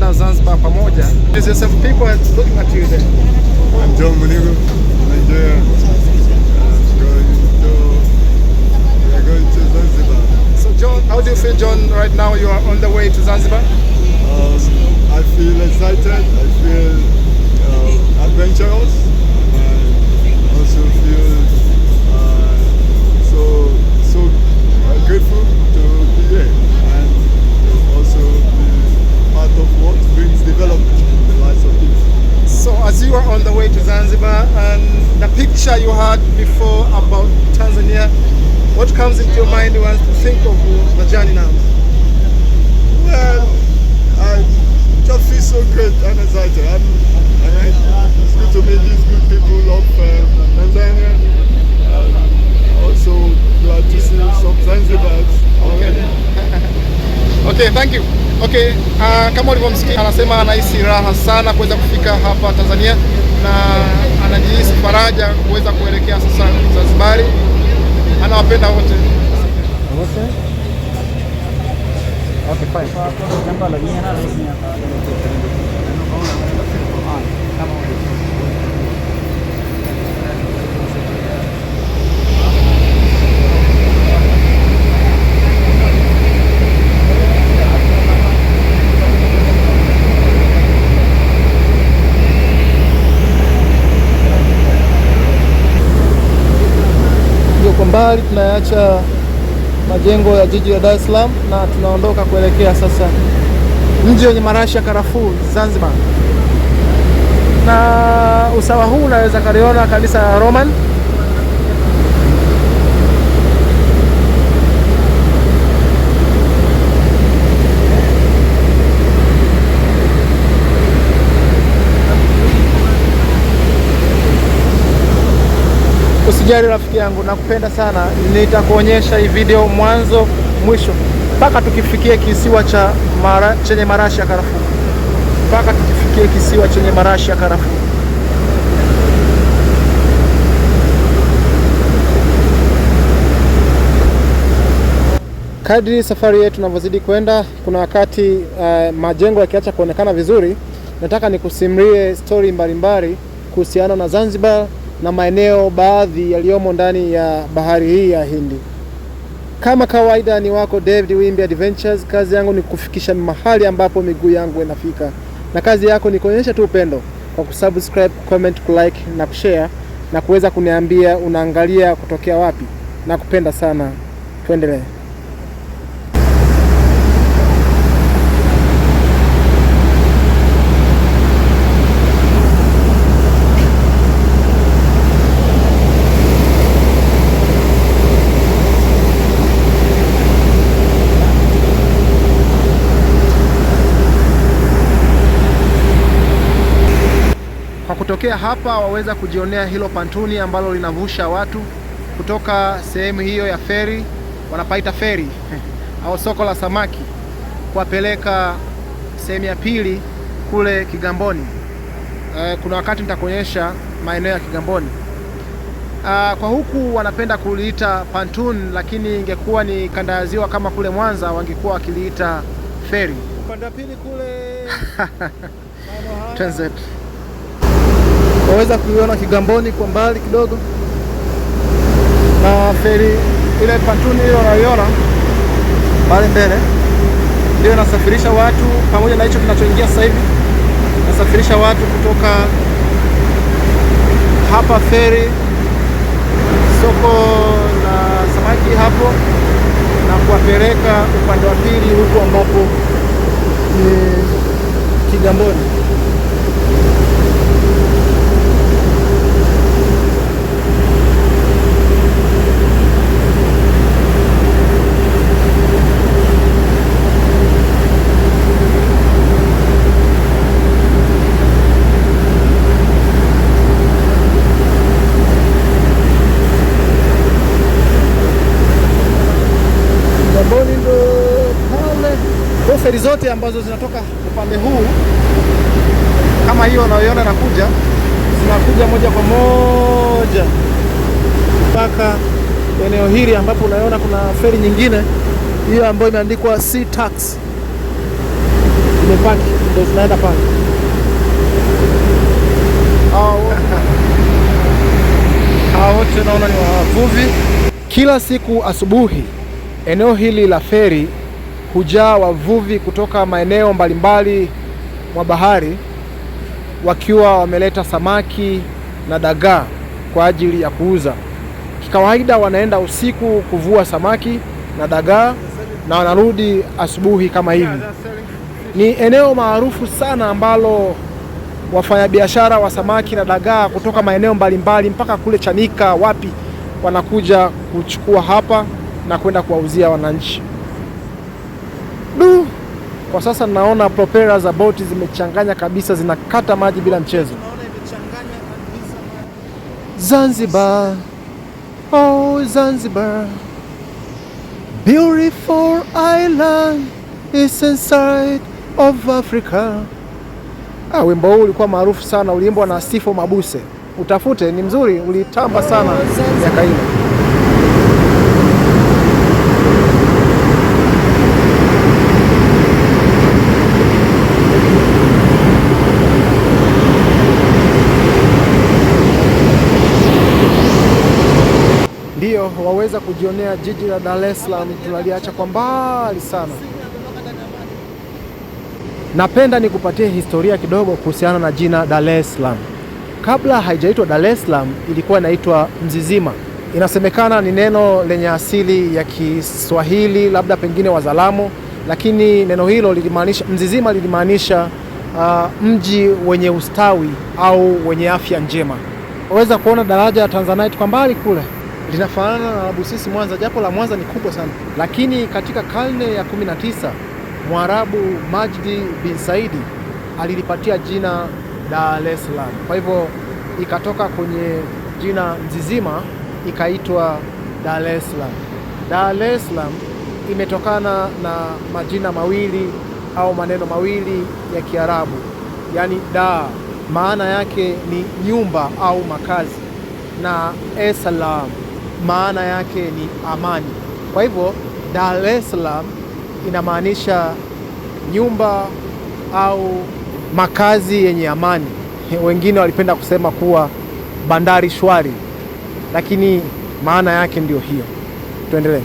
na Zanzibar pamoja. There's yourself people are looking at you there. I'm John Munigo, Nigeria. We are going to Zanzibar. So John, how do you feel, John, right now you are on the way to Zanzibar? I feel excited, I feel adventurous, and also feel so grateful to be here and to also be part of what brings development in the lives of people. So as you are on the way to Zanzibar and the picture you had before about Tanzania, what comes into your mind once you think of the journey now? Well, I just feel so great and excited. It's good to meet these good people of Tanzania. Also glad to see some Zanzibars. Okay, thank you. Okay, kama ulivyomsikia anasema anahisi raha sana kuweza kufika hapa Tanzania na anajihisi faraja kuweza kuelekea sasa Zanzibar. Anawapenda wote. Okay, fine. Kwa mbali tunaacha majengo ya jiji la Dar es Salaam na tunaondoka kuelekea sasa mji wenye marashi ya karafuu Zanzibar. Na usawa huu unaweza kaliona kanisa la Roman. Usijali rafiki yangu, nakupenda sana. Nitakuonyesha hii video mwanzo mwisho mpaka tukifikie kisiwa chenye marashi ya karafuu. Mpaka tukifikie kisiwa chenye marashi ya karafuu. Kadri safari yetu tunavyozidi kwenda, kuna wakati majengo yakiacha kuonekana vizuri, nataka nikusimulie story mbalimbali kuhusiana na Zanzibar na maeneo baadhi yaliyomo ndani ya bahari hii ya Hindi. Kama kawaida ni wako David Wimbi Adventures. Kazi yangu ni kufikisha mahali ambapo miguu yangu inafika, na kazi yako ni kuonyesha tu upendo kwa kusubscribe, comment, kulike na kushare na kuweza kuniambia unaangalia kutokea wapi. Nakupenda sana. Tuendelee. Kutokea hapa waweza kujionea hilo pantuni ambalo linavusha watu kutoka sehemu hiyo ya feri, wanapaita feri au soko la samaki, kuwapeleka sehemu ya pili kule Kigamboni. Kuna wakati nitakuonyesha maeneo ya Kigamboni. Kwa huku wanapenda kuliita pantuni, lakini ingekuwa ni kanda ya ziwa kama kule Mwanza wangekuwa wakiliita feri. Upande wa pili kule transit. Waweza kuiona Kigamboni kwa mbali kidogo, na feri ile pantuni hiyo unaiona pale mbele ndio inasafirisha watu, pamoja na hicho kinachoingia sasa hivi inasafirisha watu kutoka hapa feri soko la samaki hapo na kuwapeleka upande wa pili huko ambapo ni Kigamboni. Feri zote ambazo zinatoka upande huu kama hiyo unayoiona inakuja, zinakuja moja kwa moja mpaka eneo hili ambapo unaona kuna feri nyingine hiyo ambayo imeandikwa Sea Taxi. zimepaki ndio zinaenda pale. Hao wote naona ni wavuvi. Kila siku asubuhi eneo hili la feri hujaa wavuvi kutoka maeneo mbalimbali mwa bahari wakiwa wameleta samaki na dagaa kwa ajili ya kuuza. Kikawaida wanaenda usiku kuvua samaki na dagaa na wanarudi asubuhi kama hivi. Ni eneo maarufu sana ambalo wafanyabiashara wa samaki na dagaa kutoka maeneo mbalimbali mpaka kule Chanika wapi wanakuja kuchukua hapa na kwenda kuwauzia wananchi. Kwa sasa naona propellers za boti zimechanganya kabisa, zinakata maji bila mchezo. Zanzibar, oh Zanzibar, beautiful island is inside of Africa. Wimbo huu ulikuwa maarufu sana, uliimbwa na Sifo Mabuse. Utafute, ni mzuri, ulitamba sana miaka ile. Ndio waweza kujionea jiji la Dar es Salaam, tunaliacha kwa mbali sana. Napenda nikupatie historia kidogo kuhusiana na jina Dar es Salaam. Kabla haijaitwa Dar es Salaam ilikuwa inaitwa Mzizima. Inasemekana ni neno lenye asili ya Kiswahili, labda pengine Wazalamo, lakini neno hilo lilimaanisha, Mzizima lilimaanisha mji wenye ustawi au wenye afya njema. Waweza kuona daraja ya Tanzanite kwa mbali kule, linafanana na Busisi Mwanza, japo la Mwanza ni kubwa sana. Lakini katika karne ya 19 Mwarabu Majdi bin Saidi alilipatia jina Dar es Salaam. Kwa hivyo ikatoka kwenye jina Mzizima ikaitwa Dar es Salaam. Dar es Salaam imetokana na majina mawili au maneno mawili ya Kiarabu. Yaani da maana yake ni nyumba au makazi, na es Salaam maana yake ni amani. Kwa hivyo Dar es Salaam inamaanisha nyumba au makazi yenye amani. Wengine walipenda kusema kuwa bandari shwari, lakini maana yake ndio hiyo. Tuendelee.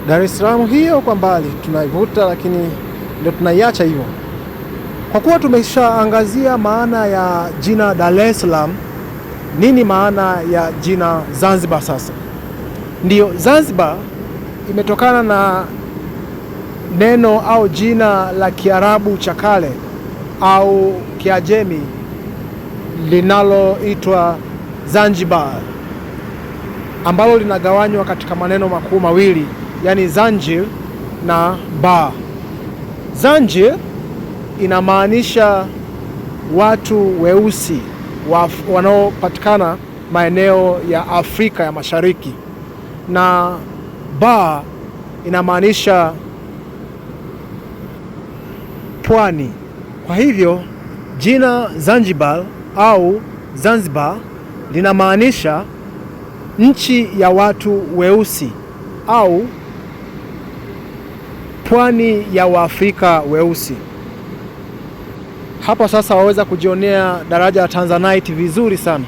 Dar es Salaam hiyo kwa mbali tunaivuta, lakini ndio tunaiacha hivyo. Kwa kuwa tumeshaangazia maana ya jina Dar es Salaam, nini maana ya jina Zanzibar sasa? Ndio, Zanzibar imetokana na neno au jina la Kiarabu cha kale au Kiajemi linaloitwa Zanzibar, ambalo linagawanywa katika maneno makuu mawili, yani Zanjir na Bar. Zanjir inamaanisha watu weusi wanaopatikana maeneo ya Afrika ya Mashariki, na Bar inamaanisha pwani. Kwa hivyo jina Zanzibar au Zanzibar linamaanisha nchi ya watu weusi au pwani ya Waafrika weusi. Hapa sasa waweza kujionea daraja la Tanzanite vizuri sana.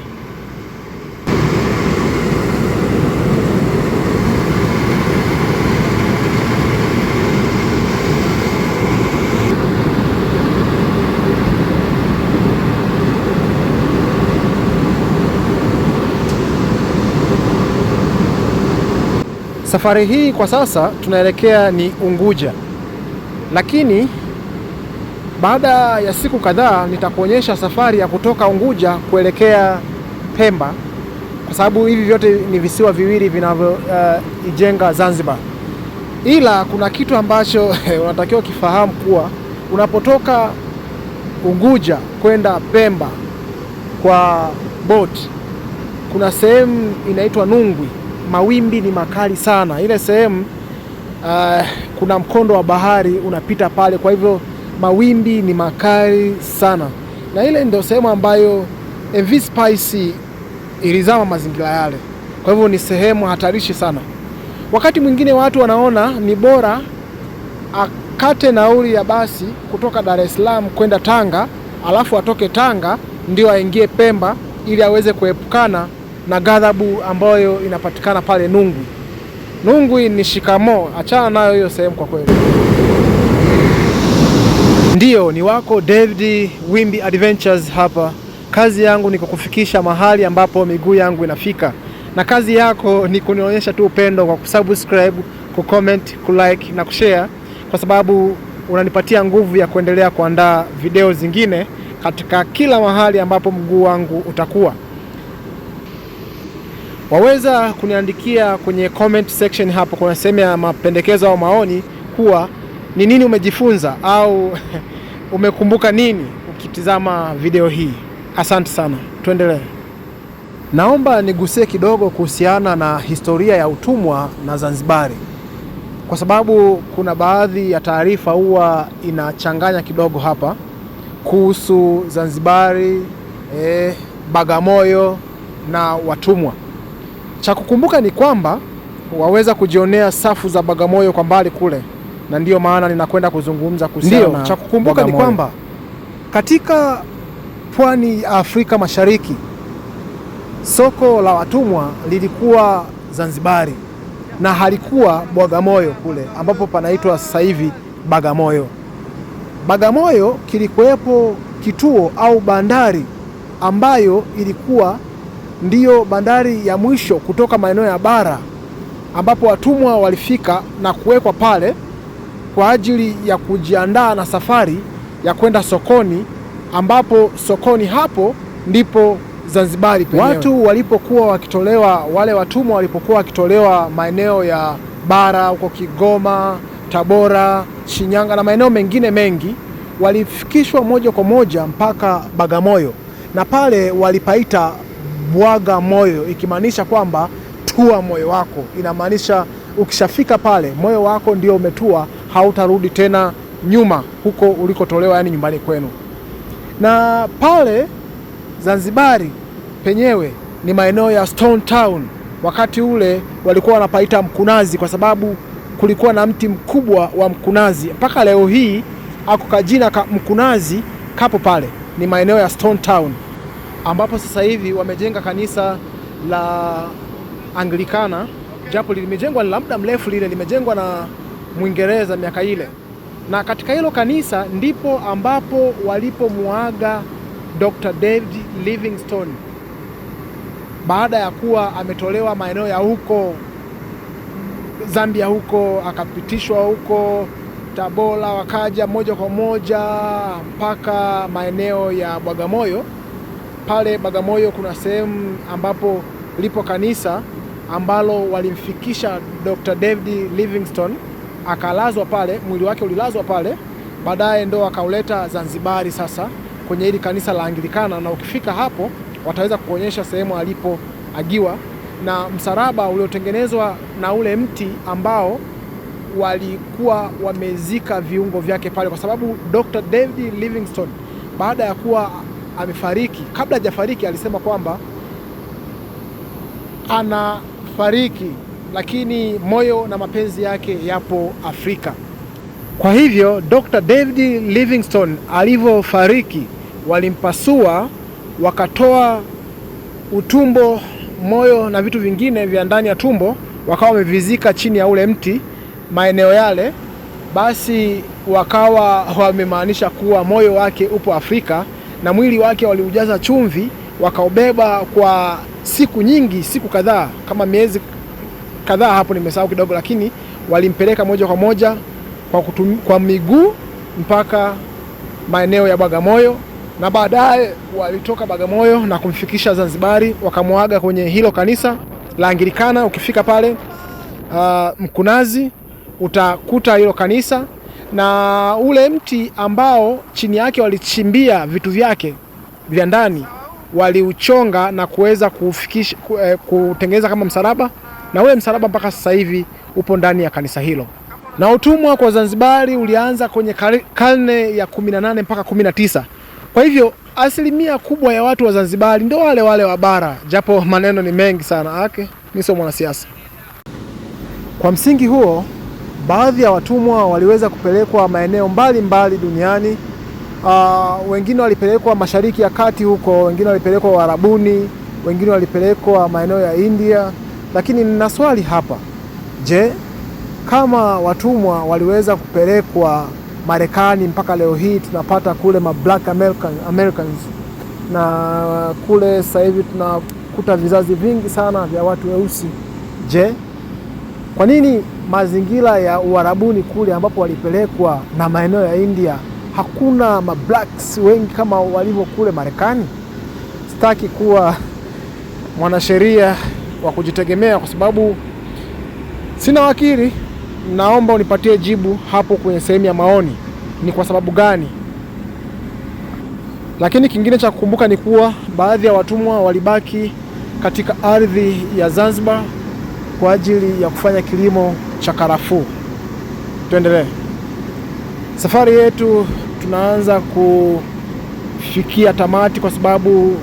Safari hii kwa sasa tunaelekea ni Unguja, lakini baada ya siku kadhaa nitakuonyesha safari ya kutoka Unguja kuelekea Pemba, kwa sababu hivi vyote ni visiwa viwili vinavyoijenga Zanzibar. Ila kuna kitu ambacho unatakiwa kifahamu kuwa unapotoka Unguja kwenda Pemba kwa boti, kuna sehemu inaitwa Nungwi. Mawimbi ni makali sana. Ile sehemu kuna mkondo wa bahari unapita pale, kwa hivyo mawimbi ni makali sana, na ile ndio sehemu ambayo MV Spice ilizama mazingira yale. Kwa hivyo ni sehemu hatarishi sana. Wakati mwingine watu wanaona ni bora akate nauli ya basi kutoka Dar es Salaam kwenda Tanga, alafu atoke Tanga ndio aingie Pemba ili aweze kuepukana na ghadhabu ambayo inapatikana pale Nungwi. Nungwi ni shikamoo, achana nayo hiyo sehemu kwa kweli. Ndiyo, ni wako David Wimbi Adventures hapa. Kazi yangu ni kukufikisha mahali ambapo miguu yangu inafika, na kazi yako ni kunionyesha tu upendo kwa kusubscribe, kucomment, kulike na kushare, kwa sababu unanipatia nguvu ya kuendelea kuandaa video zingine katika kila mahali ambapo mguu wangu utakuwa. Waweza kuniandikia kwenye comment section hapo kuna sehemu ya mapendekezo au maoni kuwa ni nini umejifunza au umekumbuka nini ukitizama video hii. Asante sana. Tuendelee. Naomba nigusie kidogo kuhusiana na historia ya utumwa na Zanzibari, kwa sababu kuna baadhi ya taarifa huwa inachanganya kidogo hapa kuhusu Zanzibari, Bagamoyo na watumwa. Cha kukumbuka ni kwamba waweza kujionea safu za Bagamoyo kwa mbali kule, na ndiyo maana ninakwenda kuzungumza kuhusiana na cha kukumbuka Bagamoyo. Ni kwamba katika pwani ya Afrika Mashariki soko la watumwa lilikuwa Zanzibari na halikuwa Bagamoyo kule ambapo panaitwa sasa hivi Bagamoyo. Bagamoyo kilikuwepo kituo au bandari ambayo ilikuwa ndiyo bandari ya mwisho kutoka maeneo ya bara, ambapo watumwa walifika na kuwekwa pale kwa ajili ya kujiandaa na safari ya kwenda sokoni, ambapo sokoni hapo ndipo Zanzibari penyewe. Watu walipokuwa wakitolewa, wale watumwa walipokuwa wakitolewa maeneo ya bara huko Kigoma, Tabora, Shinyanga na maeneo mengine mengi, walifikishwa moja kwa moja mpaka Bagamoyo, na pale walipaita bwaga moyo, ikimaanisha kwamba tua moyo wako. Inamaanisha ukishafika pale moyo wako ndio umetua, hautarudi tena nyuma huko ulikotolewa, yani nyumbani kwenu. Na pale Zanzibari penyewe ni maeneo ya Stone Town. Wakati ule walikuwa wanapaita Mkunazi kwa sababu kulikuwa na mti mkubwa wa mkunazi. Mpaka leo hii ako kajina ka Mkunazi kapo pale, ni maeneo ya Stone Town, ambapo sasa hivi wamejenga kanisa la Anglikana, japo limejengwa la muda mrefu, lile limejengwa na Mwingereza miaka ile. Na katika hilo kanisa ndipo ambapo walipomuaga Dr. David Livingstone baada ya kuwa ametolewa maeneo ya huko Zambia, huko akapitishwa huko Tabora, wakaja moja kwa moja mpaka maeneo ya Bagamoyo. Pale Bagamoyo kuna sehemu ambapo lipo kanisa ambalo walimfikisha Dr. David Livingstone, akalazwa pale, mwili wake ulilazwa pale. Baadaye ndo akauleta Zanzibari sasa kwenye hili kanisa la Anglikana, na ukifika hapo wataweza kuonyesha sehemu alipoagiwa na msalaba uliotengenezwa na ule mti ambao walikuwa wamezika viungo vyake pale, kwa sababu Dr. David Livingstone baada ya kuwa amefariki, kabla hajafariki alisema kwamba anafariki lakini moyo na mapenzi yake yapo Afrika. Kwa hivyo Dr. David Livingstone alivyofariki, walimpasua wakatoa utumbo, moyo na vitu vingine vya ndani ya tumbo, wakawa wamevizika chini ya ule mti maeneo yale. Basi wakawa wamemaanisha kuwa moyo wake upo Afrika, na mwili wake waliujaza chumvi, wakaubeba kwa siku nyingi, siku kadhaa, kama miezi kadhaa, hapo nimesahau kidogo, lakini walimpeleka moja kwa moja kwa miguu mpaka maeneo ya Bagamoyo, na baadaye walitoka Bagamoyo na kumfikisha Zanzibari, wakamuaga kwenye hilo kanisa la Anglikana. Ukifika pale Mkunazi utakuta hilo kanisa, na ule mti ambao chini yake walichimbia vitu vyake vya ndani waliuchonga na kuweza kufikisha kutengeneza kama msalaba, na ule msalaba mpaka sasa hivi upo ndani ya kanisa hilo. Na utumwa kwa Zanzibari ulianza kwenye karne ya 18 mpaka 19. Kwa hivyo asilimia kubwa ya watu wa Zanzibari ndio wale wale wa bara, japo maneno ni mengi sana. Mimi sio mwanasiasa. Kwa msingi huo, baadhi ya watumwa waliweza kupelekwa maeneo mbalimbali duniani. Wengine walipelekwa Mashariki ya Kati huko, wengine walipelekwa Uarabuni, wengine walipelekwa maeneo ya India. Lakini nina swali hapa. Je, kama watumwa waliweza kupelekwa Marekani mpaka leo hii tunapata kule Black Americans, na kule sasa hivi tunakuta vizazi vingi sana vya watu weusi. Je, kwa nini mazingira ya Uarabuni kule ambapo walipelekwa na maeneo ya India hakuna blacks wengi kama walivyo kule Marekani? Sitaki kuwa mwanasheria wa kujitegemea kwa sababu sina wakili. Naomba unipatie jibu hapo kwenye sehemu ya maoni, ni kwa sababu gani? Lakini kingine cha kukumbuka ni kuwa baadhi ya watumwa walibaki katika ardhi ya Zanzibar kwa ajili ya kufanya kilimo cha karafuu. Tuendelee. Safari yetu tunaanza kufikia tamati kwa sababu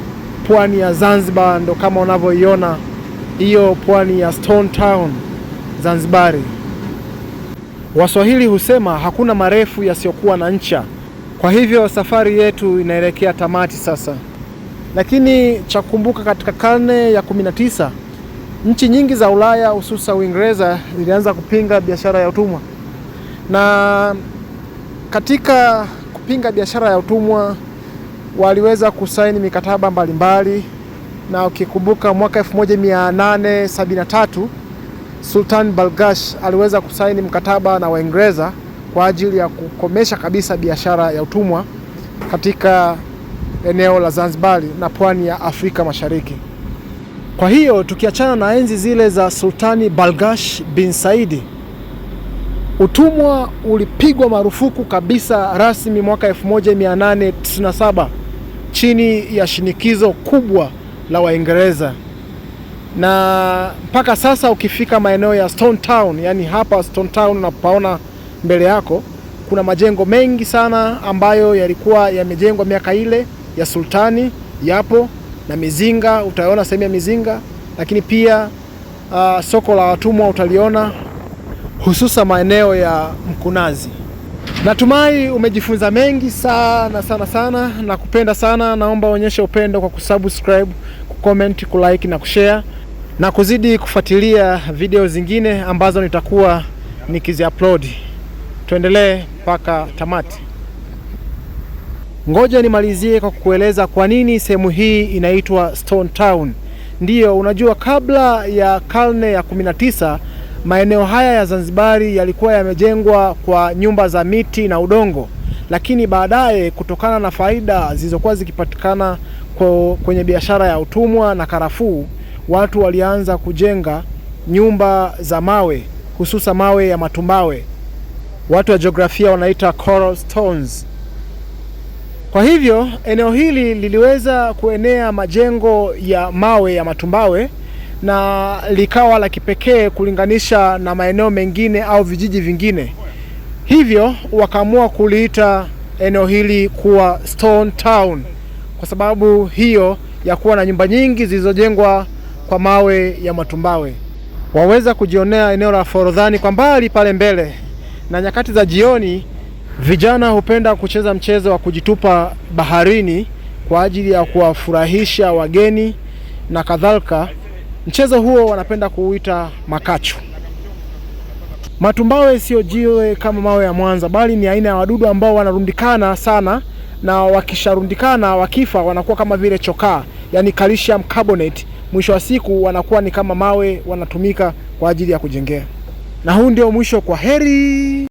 pwani ya Zanzibar ndo kama unavyoiona hiyo pwani ya Stone Town Zanzibari. Waswahili husema hakuna marefu yasiyokuwa na ncha. Kwa hivyo safari yetu inaelekea tamati sasa. Lakini cha kukumbuka, katika karne ya 19 nchi nyingi za Ulaya hususa Uingereza zilianza kupinga biashara ya utumwa. Na katika kupinga biashara ya utumwa waliweza kusaini mikataba mbalimbali. Na ukikumbuka mwaka 1873 Sultan Balgash aliweza kusaini mkataba na Waingereza kwa ajili ya kukomesha kabisa biashara ya utumwa katika eneo la Zanzibar na pwani ya Afrika Mashariki. Kwa hiyo tukiachana na enzi zile za Sultani Balgash bin Saidi, utumwa ulipigwa marufuku kabisa rasmi mwaka 1897 chini ya shinikizo kubwa la Waingereza. Na mpaka sasa ukifika maeneo ya Stone Town, yani hapa Stone Town unapaona mbele yako, kuna majengo mengi sana ambayo yalikuwa yamejengwa miaka ile ya sultani, yapo na mizinga, utaona sehemu ya mizinga. Lakini pia soko la watumwa utaliona, hususa maeneo ya Mkunazi. Natumai umejifunza mengi sana na kupenda sana. Naomba uonyeshe upendo kwa kusubscribe, kucomment, kulike na kushare, na kuzidi kufuatilia video zingine ambazo nitakuwa nikiziupload. Tuendelee mpaka tamati. Ngoja nimalizie kwa kukueleza kwa nini sehemu hii inaitwa Stone Town. Ndiyo, unajua kabla ya karne ya 19 maeneo haya ya Zanzibari yalikuwa yamejengwa kwa nyumba za miti na udongo, lakini baadaye kutokana na faida zilizokuwa zikipatikana kwenye biashara ya utumwa na karafuu, watu walianza kujenga nyumba za mawe, hususa mawe ya matumbawe. Watu wa jiografia wanaita coral stones. Kwa hivyo eneo hili liliweza kuenea majengo ya mawe ya matumbawe na likawa la kipekee kulinganisha na maeneo mengine au vijiji vingine. Hivyo wakaamua kuliita eneo hili kuwa Stone Town kwa sababu hiyo ya kuwa na nyumba nyingi zilizojengwa kwa mawe ya matumbawe. Waweza kujionea eneo la Forodhani kwa mbali pale mbele, na nyakati za jioni vijana hupenda kucheza mchezo wa kujitupa baharini kwa ajili ya kuwafurahisha wageni na kadhalika. Mchezo huo wanapenda kuuita makachu. Matumbawe sio jiwe kama mawe ya Mwanza, bali ni aina ya wadudu ambao wanarundikana sana, na wakisharundikana wakifa wanakuwa kama vile chokaa, yani calcium carbonate. Mwisho wa siku wanakuwa ni kama mawe, wanatumika kwa ajili ya kujengea. Na huu ndio mwisho. Kwa heri.